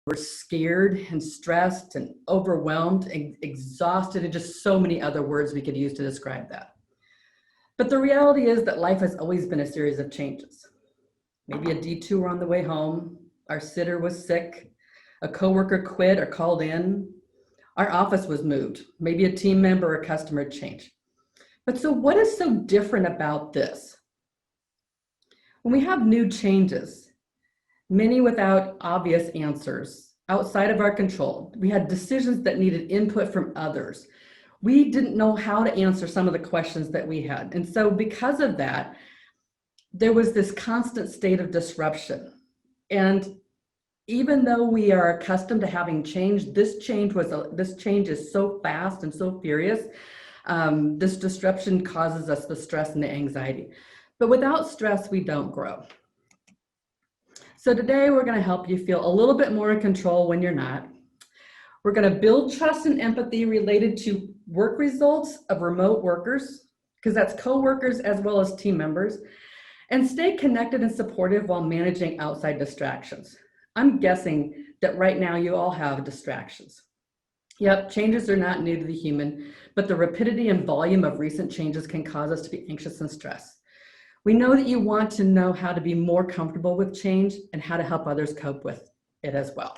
we're scared and stressed and overwhelmed and exhausted, and just so many other words we could use to describe that. But the reality is that life has always been a series of changes. Maybe a detour on the way home, our sitter was sick, a coworker quit or called in, our office was moved, maybe a team member or customer changed. But so what is so different about this? When we have new changes, many without obvious answers, outside of our control, we had decisions that needed input from others. We didn't know how to answer some of the questions that we had. And so because of that, there was this constant state of disruption. And even though we are accustomed to having change, this change is so fast and so furious. This disruption causes us the stress and the anxiety. But without stress, we don't grow. So today we're going to help you feel a little bit more in control when you're not. We're going to build trust and empathy related to work results of remote workers, because that's coworkers as well as team members, and stay connected and supportive while managing outside distractions. I'm guessing that right now you all have distractions. Yep, changes are not new to the human, but the rapidity and volume of recent changes can cause us to be anxious and stressed. We know that you want to know how to be more comfortable with change and how to help others cope with it as well.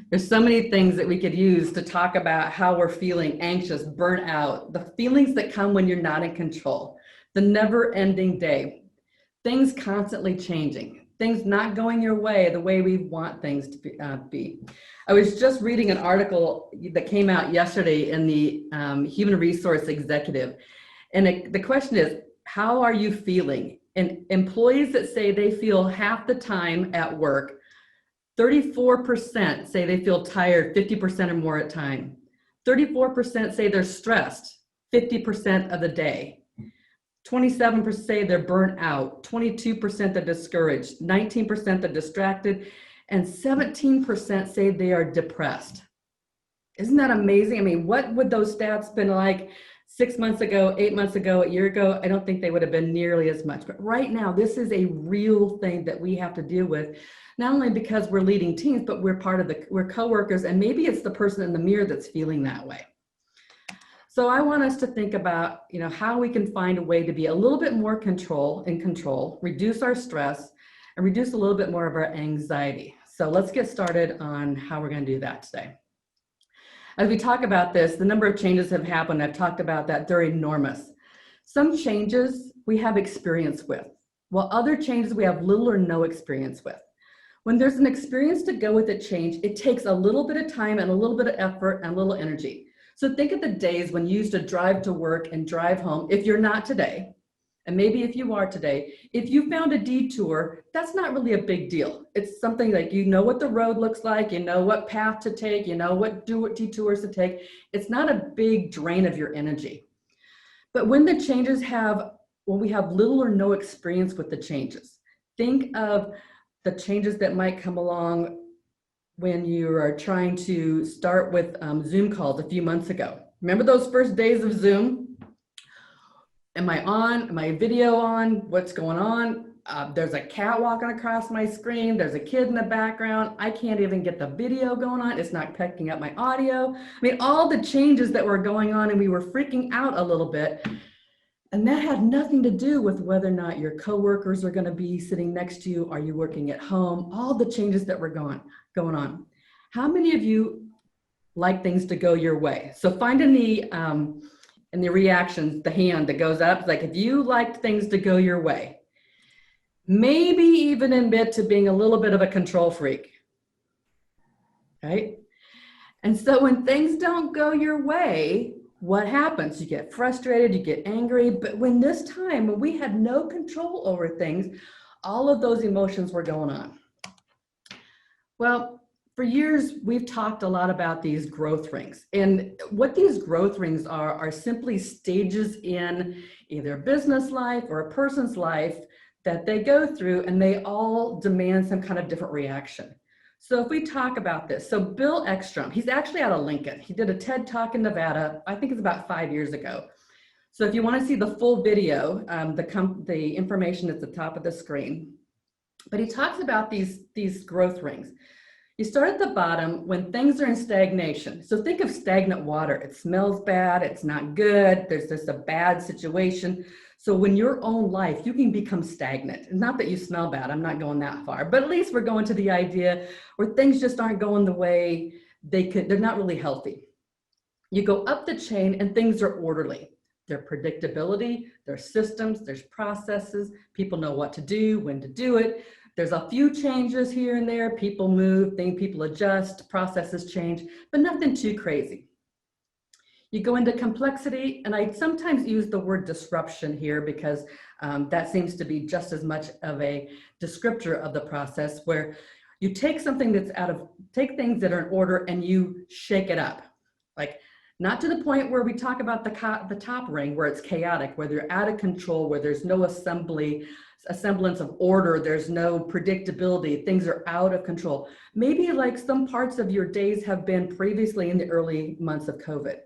There's so many things that we could use to talk about how we're feeling anxious, burnt out, the feelings that come when you're not in control, the never-ending day, things constantly changing, things not going your way the way we want things to be. I was just reading an article that came out yesterday in the Human Resource Executive, and the question is, how are you feeling? And employees that say they feel half the time at work, 34% say they feel tired 50% or more at time. 34% say they're stressed 50% of the day. 27% say they're burnt out. 22% are discouraged. 19% are distracted. And 17% say they are depressed. Isn't that amazing? I mean, what would those stats been like 6 months ago, 8 months ago, a year ago? I don't think they would have been nearly as much. But right now, this is a real thing that we have to deal with, not only because we're leading teams, but we're coworkers, and maybe it's the person in the mirror that's feeling that way. So I want us to think about, how we can find a way to be a little bit more in control, reduce our stress, and reduce a little bit more of our anxiety. So let's get started on how we're going to do that today. As we talk about this, the number of changes have happened. I've talked about that. They're enormous. Some changes we have experience with, while other changes we have little or no experience with. When there's an experience to go with a change, it takes a little bit of time and a little bit of effort and a little energy. So think of the days when you used to drive to work and drive home. If you're not today, and maybe if you are today, if you found a detour, that's not really a big deal. It's something like, what the road looks like, what path to take, what detours to take. It's not a big drain of your energy. But when we have little or no experience with the changes, think of the changes that might come along when you are trying to start with Zoom calls a few months ago. Remember those first days of Zoom? Am I on? Am I video on? What's going on? There's a cat walking across my screen. There's a kid in the background. I can't even get the video going on. It's not picking up my audio. I mean, all the changes that were going on, and we were freaking out a little bit. And that had nothing to do with whether or not your coworkers are going to be sitting next to you. Are you working at home? All the changes that were going on. How many of you like things to go your way? So find in the reactions, the hand that goes up, like if you liked things to go your way, maybe even admit to being a little bit of a control freak, right? And so when things don't go your way, what happens? You get frustrated, you get angry, but when we had no control over things, all of those emotions were going on. Well, for years, we've talked a lot about these growth rings. And what these growth rings are simply stages in either a business life or a person's life that they go through, and they all demand some kind of different reaction. So if we talk about this, so Bill Ekstrom, he's actually out of Lincoln. He did a TED Talk in Nevada, I think it's about 5 years ago. So if you want to see the full video, the information at the top of the screen. But he talks about these growth rings. You start at the bottom when things are in stagnation. So think of stagnant water. It smells bad, it's not good, there's just a bad situation. So when your own life, you can become stagnant. Not that you smell bad, I'm not going that far, but at least we're going to the idea where things just aren't going the way they could, they're not really healthy. You go up the chain and things are orderly. There's predictability, there's systems, there's processes, people know what to do, when to do it. There's a few changes here and there, people move, people adjust, processes change, but nothing too crazy. You go into complexity, and I sometimes use the word disruption here because that seems to be just as much of a descriptor of the process, where you take something that's take things that are in order and you shake it up. Like, not to the point where we talk about the top ring, where it's chaotic, where they're out of control, where there's no a semblance of order, there's no predictability, things are out of control. Maybe like some parts of your days have been previously in the early months of COVID.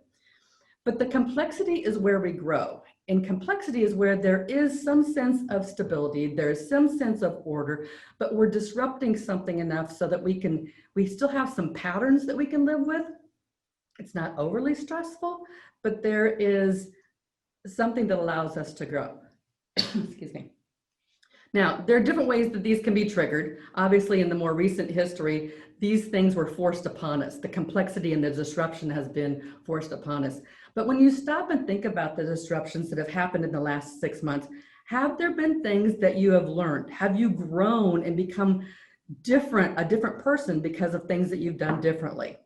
But the complexity is where we grow. And complexity is where there is some sense of stability, there's some sense of order, but we're disrupting something enough so that we still have some patterns that we can live with. It's not overly stressful, but there is something that allows us to grow. Excuse me. Now, there are different ways that these can be triggered. Obviously, in the more recent history, these things were forced upon us. The complexity and the disruption has been forced upon us. But when you stop and think about the disruptions that have happened in the last 6 months, have there been things that you have learned? Have you grown and become a different person because of things that you've done differently?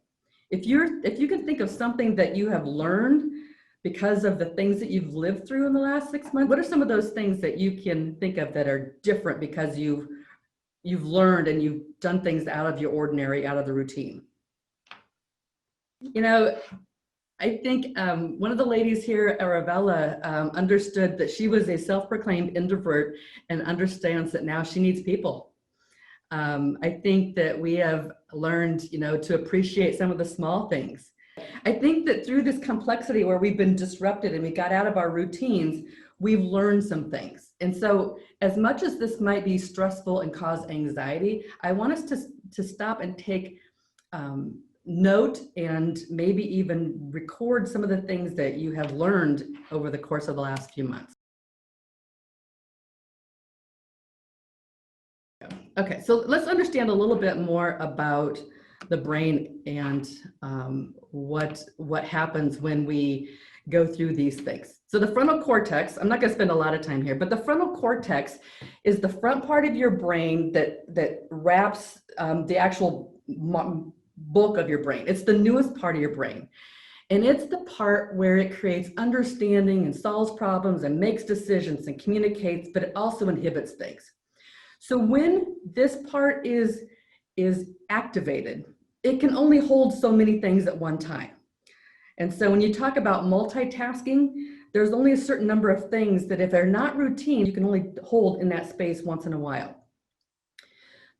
If you can think of something that you have learned because of the things that you've lived through in the last 6 months, what are some of those things that you can think of that are different because you've learned and you've done things out of your ordinary, out of the routine? You know, I think one of the ladies here at Revela understood that she was a self-proclaimed introvert and understands that now she needs people. I think that we have learned, to appreciate some of the small things. I think that through this complexity where we've been disrupted and we got out of our routines, we've learned some things. And so as much as this might be stressful and cause anxiety, I want us to stop and take note and maybe even record some of the things that you have learned over the course of the last few months. Okay, so let's understand a little bit more about the brain and what happens when we go through these things. So the frontal cortex, I'm not going to spend a lot of time here, but the frontal cortex is the front part of your brain that wraps the actual bulk of your brain. It's the newest part of your brain. And it's the part where it creates understanding and solves problems and makes decisions and communicates, but it also inhibits things. So when this part is activated, it can only hold so many things at one time. And so when you talk about multitasking, there's only a certain number of things that if they're not routine, you can only hold in that space once in a while.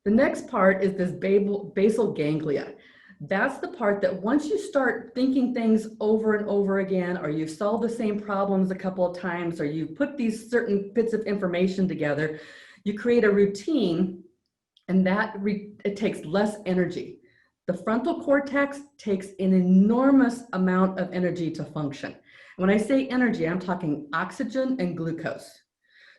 The next part is this basal ganglia. That's the part that once you start thinking things over and over again, or you've solved the same problems a couple of times, or you put these certain bits of information together, you create a routine, and it takes less energy. The frontal cortex takes an enormous amount of energy to function. When I say energy, I'm talking oxygen and glucose.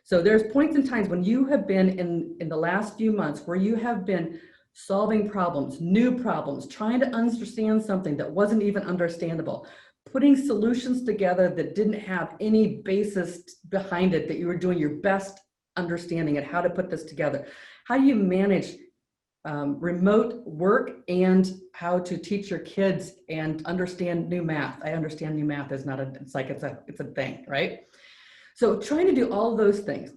So there's points in times when you have been in the last few months where you have been solving problems, new problems, trying to understand something that wasn't even understandable, putting solutions together that didn't have any basis behind it, that you were doing your best understanding at how to put this together. How do you manage remote work and how to teach your kids and understand new math? I understand new math is not it's a thing, right? So trying to do all of those things.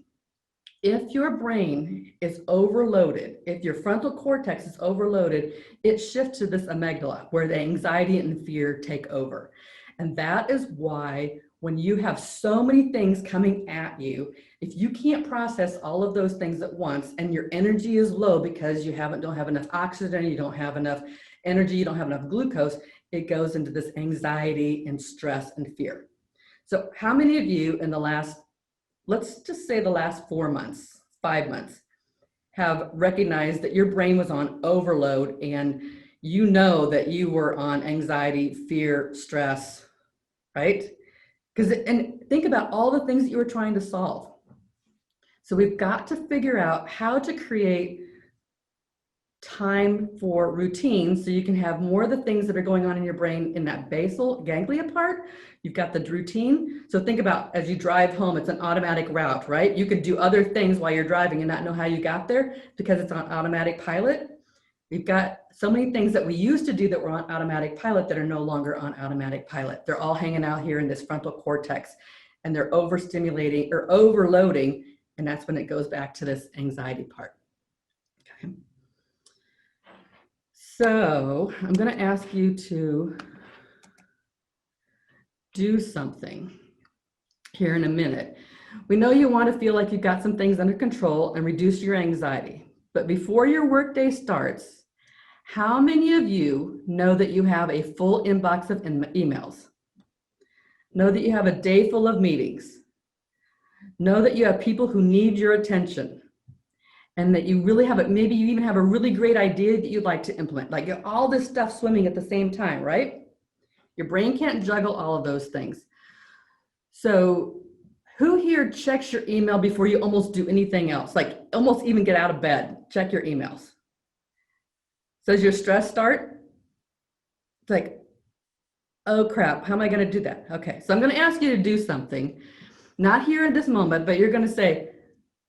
If your brain is overloaded, if your frontal cortex is overloaded, it shifts to this amygdala where the anxiety and fear take over. And that is why when you have so many things coming at you, if you can't process all of those things at once and your energy is low because you don't have enough oxygen, you don't have enough energy, you don't have enough glucose, it goes into this anxiety and stress and fear. So how many of you in the last, let's just say the last 4 months, 5 months, have recognized that your brain was on overload and you know that you were on anxiety, fear, stress, right? And think about all the things that you were trying to solve. So we've got to figure out how to create time for routine so you can have more of the things that are going on in your brain in that basal ganglia part. You've got the routine. So think about as you drive home, it's an automatic route, right? You could do other things while you're driving and not know how you got there because it's on automatic pilot. We've got so many things that we used to do that were on automatic pilot that are no longer on automatic pilot. They're all hanging out here in this frontal cortex and they're overstimulating or overloading. And that's when it goes back to this anxiety part. Okay. So I'm going to ask you to do something here in a minute. We know you want to feel like you've got some things under control and reduce your anxiety. But before your workday starts, how many of you know that you have a full inbox of emails? Know that you have a day full of meetings? Know that you have people who need your attention? And that you really have maybe you even have a really great idea that you'd like to implement. Like all this stuff swimming at the same time, right? Your brain can't juggle all of those things. So who here checks your email before you almost do anything else? Like almost even get out of bed, check your emails. So does your stress start? It's like, oh crap, how am I gonna do that? Okay, so I'm gonna ask you to do something, not here in this moment, but you're gonna say,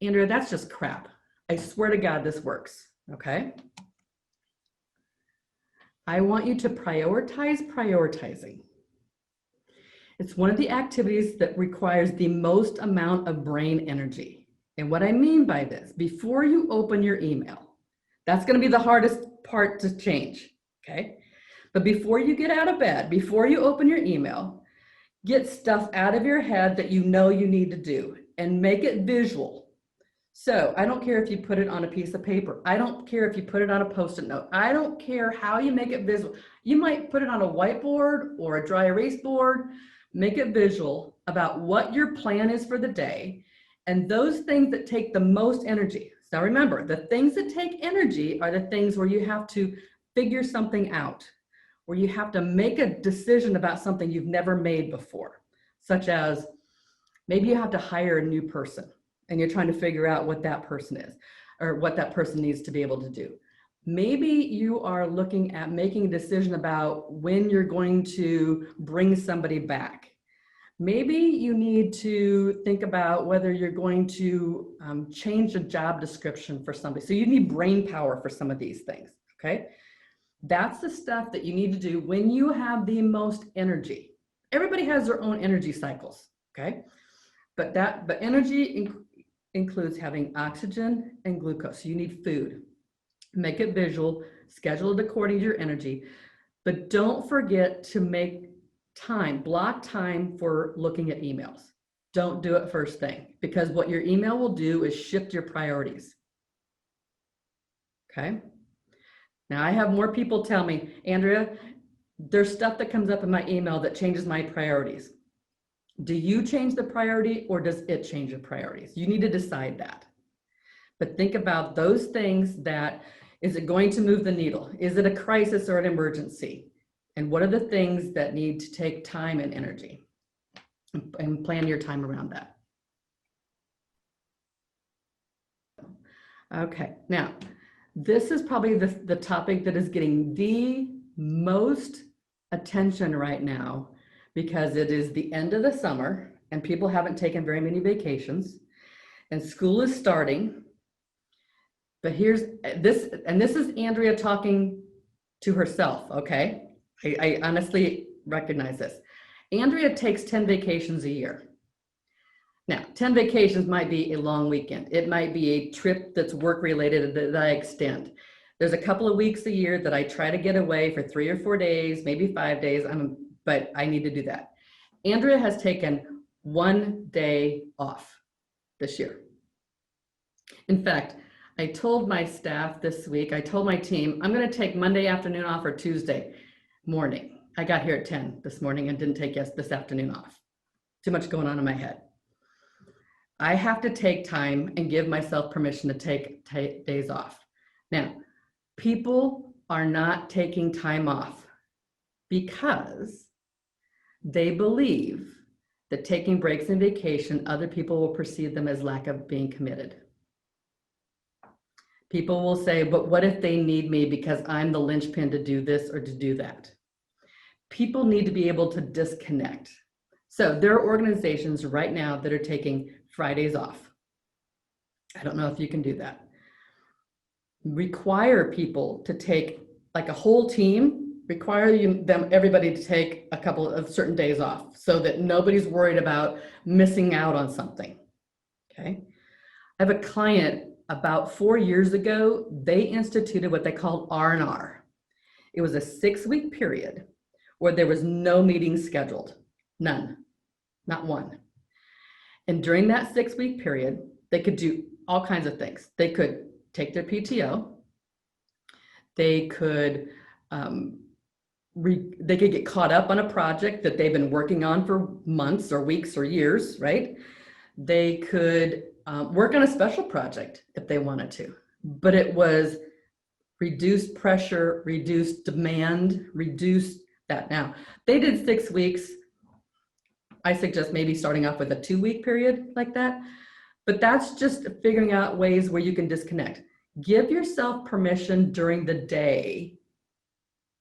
Andrea, that's just crap. I swear to God, this works, okay? I want you to prioritize prioritizing. It's one of the activities that requires the most amount of brain energy. And what I mean by this, before you open your email, that's gonna be the hardest part to change, okay? But before you get out of bed, before you open your email, get stuff out of your head that you know you need to do and make it visual. So I don't care if you put it on a piece of paper. I don't care if you put it on a Post-it note. I don't care how you make it visual. You might put it on a whiteboard or a dry erase board. Make it visual about what your plan is for the day and those things that take the most energy. Now remember, the things that take energy are the things where you have to figure something out, where you have to make a decision about something you've never made before, such as maybe you have to hire a new person and you're trying to figure out what that person is or what that person needs to be able to do. Maybe you are looking at making a decision about when you're going to bring somebody back. Maybe you need to think about whether you're going to change a job description for somebody. So you need brain power for some of these things, okay? That's the stuff that you need to do when you have the most energy. Everybody has their own energy cycles, okay? But energy includes having oxygen and glucose. So you need food. Make it visual, schedule it according to your energy, but don't forget to make time, block time for looking at emails. Don't do it first thing because what your email will do is shift your priorities. Okay? Now I have more people tell me, Andrea, there's stuff that comes up in my email that changes my priorities. Do you change the priority or does it change your priorities? You need to decide that. But think about those things that, is it going to move the needle? Is it a crisis or an emergency? And what are the things that need to take time and energy? And plan your time around that. Okay, now, this is probably the topic that is getting the most attention right now because it is the end of the summer and people haven't taken very many vacations and school is starting. But here's this, and this is Andrea talking to herself, okay? I honestly recognize this. Andrea takes 10 vacations a year. Now, 10 vacations might be a long weekend. It might be a trip that's work related that I extend. There's a couple of weeks a year that I try to get away for 3 or 4 days, maybe 5 days, but I need to do that. Andrea has taken 1 day off this year. In fact, I told my staff this week, I told my team, I'm going to take Monday afternoon off or Tuesday morning. I got here at 10 this morning and didn't take this afternoon off. Too much going on in my head. I have to take time and give myself permission to take days off. Now, people are not taking time off because they believe that taking breaks and vacation, other people will perceive them as lack of being committed. People will say, but what if they need me because I'm the linchpin to do this or to do that? People need to be able to disconnect. So there are organizations right now that are taking Fridays off. I don't know if you can do that. Require people to take, like a whole team, require everybody to take a couple of certain days off so that nobody's worried about missing out on something. Okay. I have a client about 4 years ago, they instituted what they called R&R. It was a 6-week period where there was no meeting scheduled, none, not one. And during that 6-week period, they could do all kinds of things. They could take their PTO. They could get caught up on a project that they've been working on for months or weeks or years, right? They could work on a special project if they wanted to, but it was reduced pressure, reduced demand, reduced that. Now, they did 6 weeks. I suggest maybe starting off with a 2-week period like that, but that's just figuring out ways where you can disconnect. Give yourself permission during the day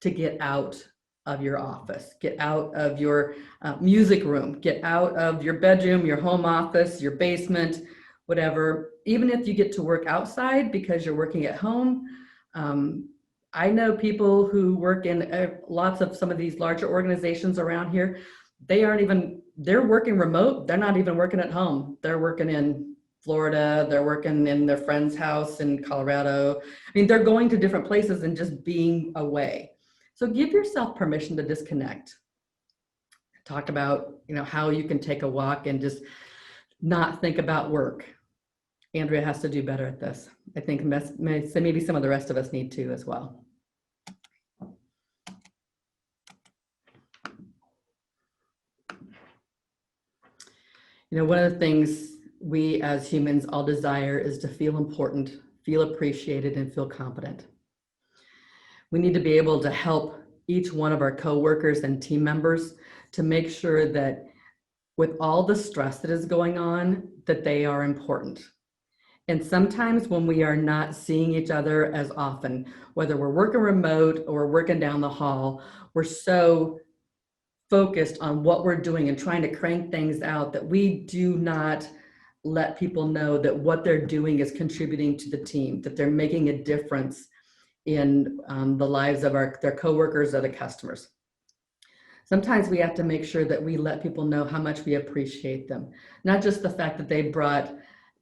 to get out of your office, get out of your music room, get out of your bedroom, your home office, your basement, whatever. Even if you get to work outside because you're working at home. I know people who work in lots of some of these larger organizations around here. They're working remote. They're not even working at home. They're working in Florida. They're working in their friend's house in Colorado. I mean, they're going to different places and just being away. So give yourself permission to disconnect. Talk about, how you can take a walk and just not think about work. Andrea has to do better at this. I think maybe some of the rest of us need to as well. One of the things we as humans all desire is to feel important, feel appreciated, and feel competent. We need to be able to help each one of our coworkers and team members to make sure that with all the stress that is going on, that they are important. And sometimes when we are not seeing each other as often, whether we're working remote or we're working down the hall, we're so focused on what we're doing and trying to crank things out that we do not let people know that what they're doing is contributing to the team, that they're making a difference in the lives of their coworkers or the customers. Sometimes we have to make sure that we let people know how much we appreciate them, not just the fact that they brought,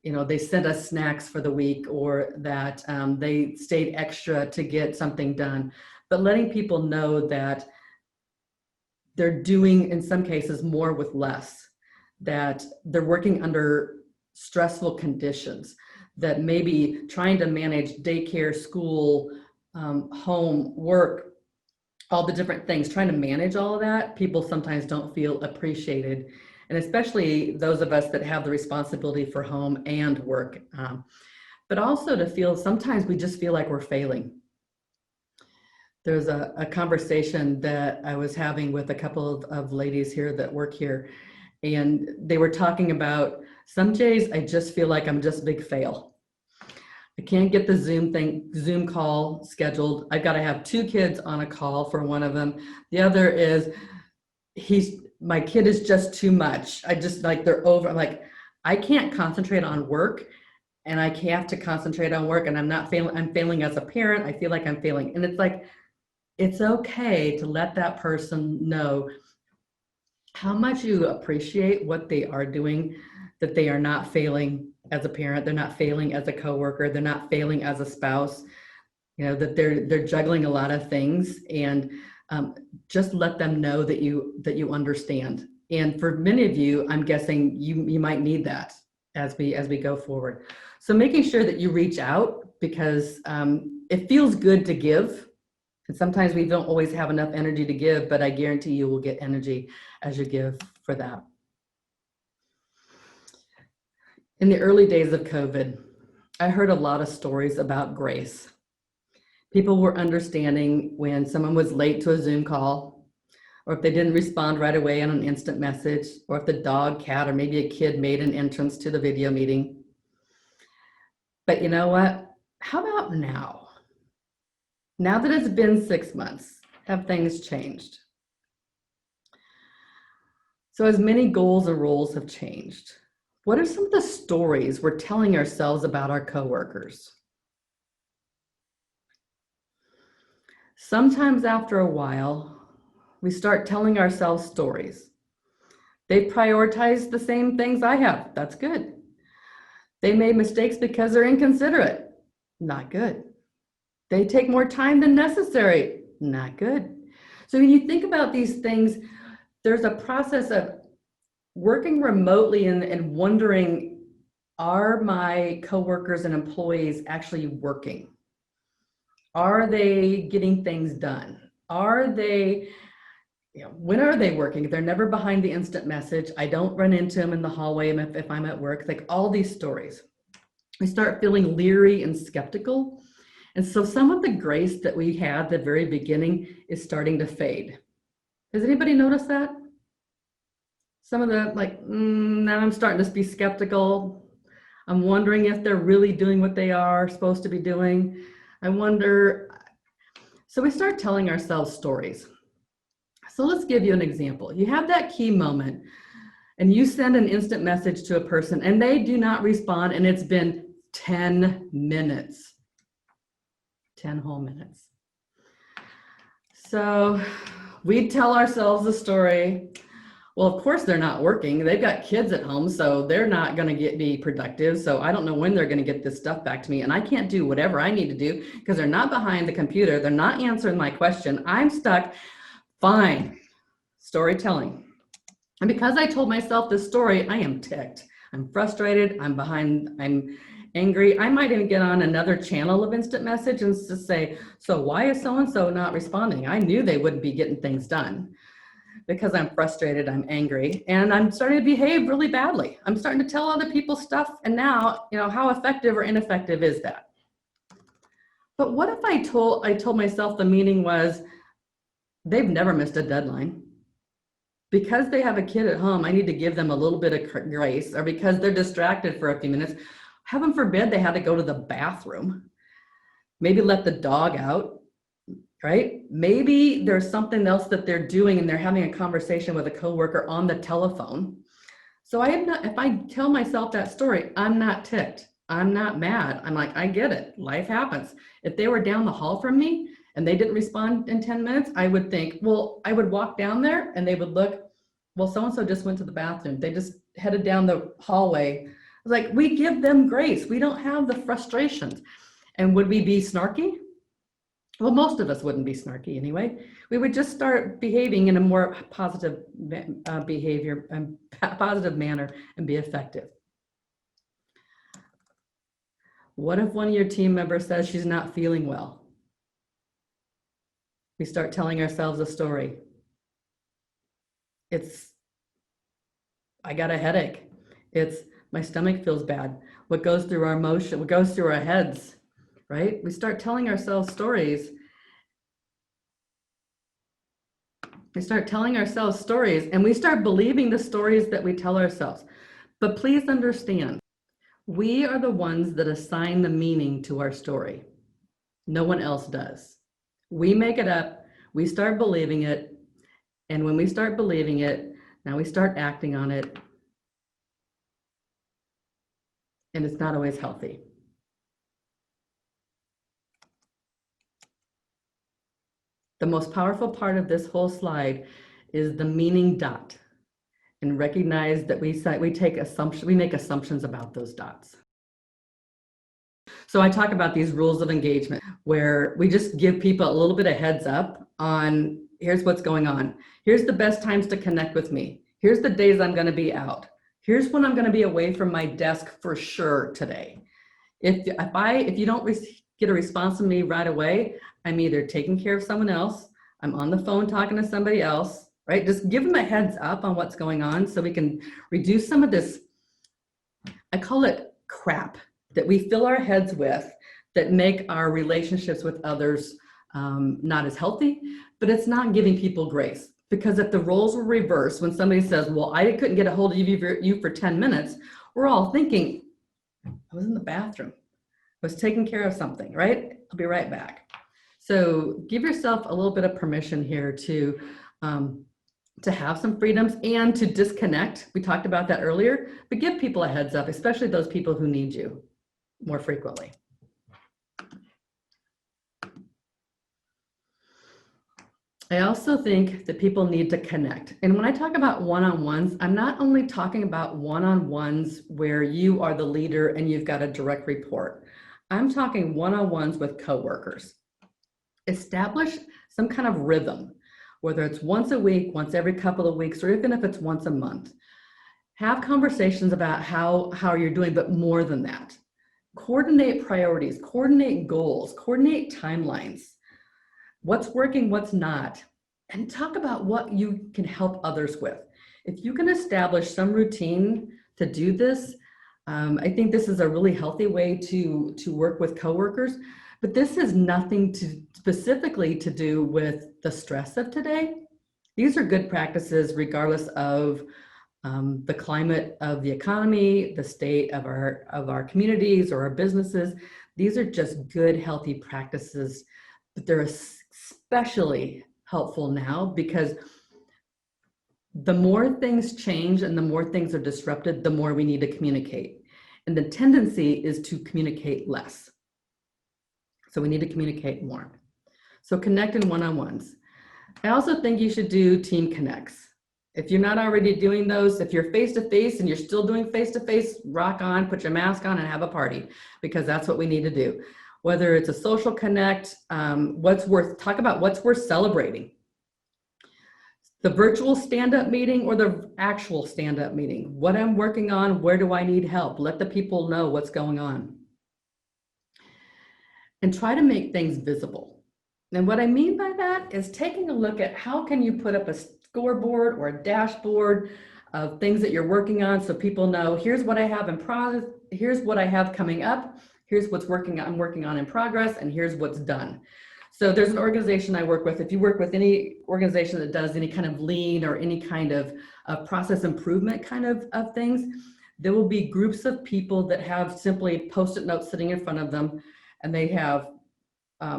they sent us snacks for the week or that they stayed extra to get something done, but letting people know that they're doing, in some cases, more with less, that they're working under stressful conditions, that maybe trying to manage daycare, school, home, work, all the different things, trying to manage all of that, people sometimes don't feel appreciated. And especially those of us that have the responsibility for home and work, but also to feel, sometimes we just feel like we're failing. There's a conversation that I was having with a couple of ladies here that work here, and they were talking about, some days I just feel like I'm just a big fail. I can't get the Zoom call scheduled. I've got to have 2 kids on a call for one of them. The other is, my kid is just too much. I just they're over. I'm like, I can't concentrate on work, and I have to concentrate on work, and I'm failing as a parent. I feel like I'm failing. And it's like, it's okay to let that person know how much you appreciate what they are doing, that they are not failing as a parent, they're not failing as a coworker, they're not failing as a spouse, that they're juggling a lot of things, and just let them know that you understand. And for many of you, I'm guessing you might need that as we go forward. So making sure that you reach out, because it feels good to give. And sometimes we don't always have enough energy to give, but I guarantee you will get energy as you give for that. In the early days of COVID, I heard a lot of stories about grace. People were understanding when someone was late to a Zoom call, or if they didn't respond right away on an instant message, or if the dog, cat, or maybe a kid made an entrance to the video meeting. But you know what? How about now? Now that it's been 6 months, have things changed? So as many goals and roles have changed, what are some of the stories we're telling ourselves about our coworkers? Sometimes after a while, we start telling ourselves stories. They prioritize the same things I have. That's good. They made mistakes because they're inconsiderate. Not good. They take more time than necessary. Not good. So when you think about these things, there's a process of working remotely and wondering, are my coworkers and employees actually working? Are they getting things done? Are they, when are they working? If they're never behind the instant message, I don't run into them in the hallway if I'm at work, like all these stories. We start feeling leery and skeptical. And so some of the grace that we had at the very beginning is starting to fade. Has anybody noticed that? Some of the now I'm starting to be skeptical. I'm wondering if they're really doing what they are supposed to be doing. I wonder. So we start telling ourselves stories. So let's give you an example. You have that key moment and you send an instant message to a person and they do not respond, and it's been 10 minutes. 10 whole minutes. So we tell ourselves the story. Well, of course they're not working. They've got kids at home, so they're not going to be productive. So I don't know when they're going to get this stuff back to me, and I can't do whatever I need to do because they're not behind the computer. They're not answering my question. I'm stuck. Fine. Storytelling. And because I told myself this story, I am ticked. I'm frustrated. I'm behind. I'm angry. I might even get on another channel of instant message and just say, so why is so-and-so not responding? I knew they wouldn't be getting things done. Because I'm frustrated, I'm angry, and I'm starting to behave really badly. I'm starting to tell other people stuff, and now, how effective or ineffective is that? But what if I told myself the meaning was, they've never missed a deadline. Because they have a kid at home, I need to give them a little bit of grace, or because they're distracted for a few minutes, heaven forbid they had to go to the bathroom. Maybe let the dog out. Right? Maybe there's something else that they're doing and they're having a conversation with a coworker on the telephone. So if I tell myself that story, I'm not ticked. I'm not mad. I'm like, I get it. Life happens. If they were down the hall from me and they didn't respond in 10 minutes, I would think, well, I would walk down there and they would look, well, so-and-so just went to the bathroom. They just headed down the hallway. I was like, we give them grace. We don't have the frustrations. And would we be snarky? Well, most of us wouldn't be snarky anyway. We would just start behaving in a more positive behavior and positive manner and be effective. What if one of your team members says she's not feeling well? We start telling ourselves a story. I got a headache. My stomach feels bad. What goes through our emotion, what goes through our heads, right? We start telling ourselves stories. We start telling ourselves stories and we start believing the stories that we tell ourselves. But please understand, we are the ones that assign the meaning to our story. No one else does. We make it up, we start believing it, and when we start believing it, now we start acting on it, and it's not always healthy. The most powerful part of this whole slide is the meaning dot, and recognize that we make assumptions about those dots. So I talk about these rules of engagement where we just give people a little bit of heads up on, here's what's going on. Here's the best times to connect with me. Here's the days I'm going to be out. Here's when I'm going to be away from my desk for sure today. If you don't get a response from me right away, I'm either taking care of someone else, I'm on the phone talking to somebody else, right? Just give them a heads up on what's going on so we can reduce some of this I call it crap that we fill our heads with that make our relationships with others not as healthy, but it's not giving people grace. Because if the roles were reversed, when somebody says, well, I couldn't get a hold of you for 10 minutes, we're all thinking, I was in the bathroom. I was taking care of something, right? I'll be right back. So give yourself a little bit of permission here to have some freedoms and to disconnect. We talked about that earlier, but give people a heads up, especially those people who need you more frequently. I also think that people need to connect. And when I talk about one-on-ones, I'm not only talking about one-on-ones where you are the leader and you've got a direct report. I'm talking one-on-ones with coworkers. Establish some kind of rhythm, whether it's once a week, once every couple of weeks, or even if it's once a month. Have conversations about how you're doing, but more than that. Coordinate priorities, coordinate goals, coordinate timelines. What's working, what's not, and talk about what you can help others with. If you can establish some routine to do this, I think this is a really healthy way to work with coworkers, but this has nothing specifically to do with the stress of today. These are good practices regardless of the climate of the economy, the state of our communities or our businesses. These are just good, healthy practices, but they're especially helpful now because the more things change and the more things are disrupted, the more we need to communicate. And the tendency is to communicate less. So we need to communicate more. So connect in one-on-ones. I also think you should do team connects. If you're not already doing those, if you're face-to-face and you're still doing face-to-face, rock on, put your mask on and have a party, because that's what we need to do. Whether it's a social connect, talk about what's worth celebrating. The virtual stand-up meeting or the actual stand-up meeting. What I'm working on, where do I need help? Let the people know what's going on. And try to make things visible. And what I mean by that is taking a look at how can you put up a scoreboard or a dashboard of things that you're working on so people know, here's what I have in progress, here's what I have coming up, here's what's I'm working on in progress, and here's what's done. So there's an organization I work with. If you work with any organization that does any kind of lean or any kind of process improvement kind of things, there will be groups of people that have simply Post-it notes sitting in front of them, and they have,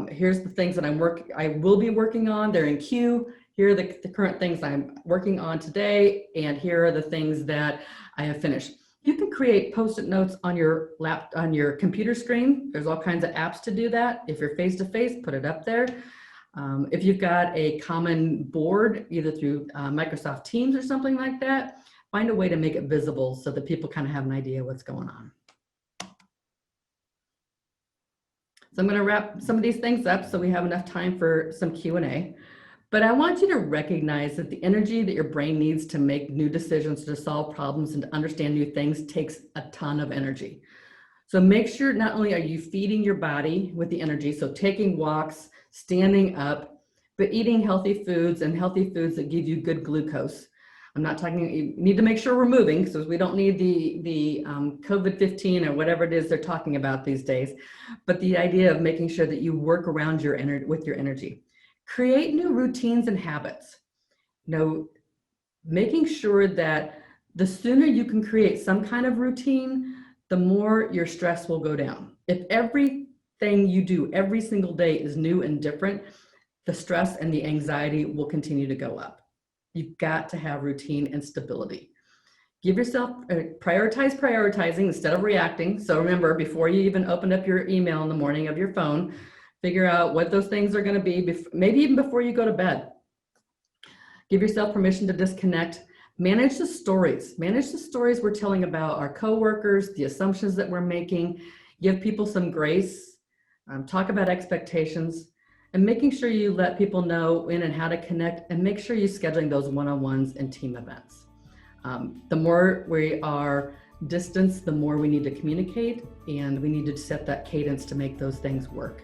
here's the things that I will be working on. They're in queue. Here are the current things I'm working on today, and here are the things that I have finished. You can create Post-it notes on your computer screen. There's all kinds of apps to do that. If you're face-to-face, put it up there. If you've got a common board, either through Microsoft Teams or something like that, find a way to make it visible so that people kind of have an idea what's going on. So I'm going to wrap some of these things up so we have enough time for some Q&A. But I want you to recognize that the energy that your brain needs to make new decisions, to solve problems, and to understand new things takes a ton of energy. So make sure not only are you feeding your body with the energy, so taking walks, standing up, but eating healthy foods and healthy foods that give you good glucose. I'm not talking, you need to make sure we're moving, so we don't need the COVID-15 or whatever it is they're talking about these days, but the idea of making sure that you work around your with your energy. Create new routines and habits. Making sure that the sooner you can create some kind of routine, the more your stress will go down. If everything you do every single day is new and different, the stress and the anxiety will continue to go up. You've got to have routine and stability. Give yourself, prioritizing instead of reacting. So remember, before you even open up your email in the morning of your phone, figure out what those things are going to be, maybe even before you go to bed. Give yourself permission to disconnect. Manage the stories. Manage the stories we're telling about our coworkers, the assumptions that we're making. Give people some grace. Talk about expectations. And making sure you let people know when and how to connect, and make sure you're scheduling those one-on-ones and team events. The more we are distanced, the more we need to communicate, and we need to set that cadence to make those things work.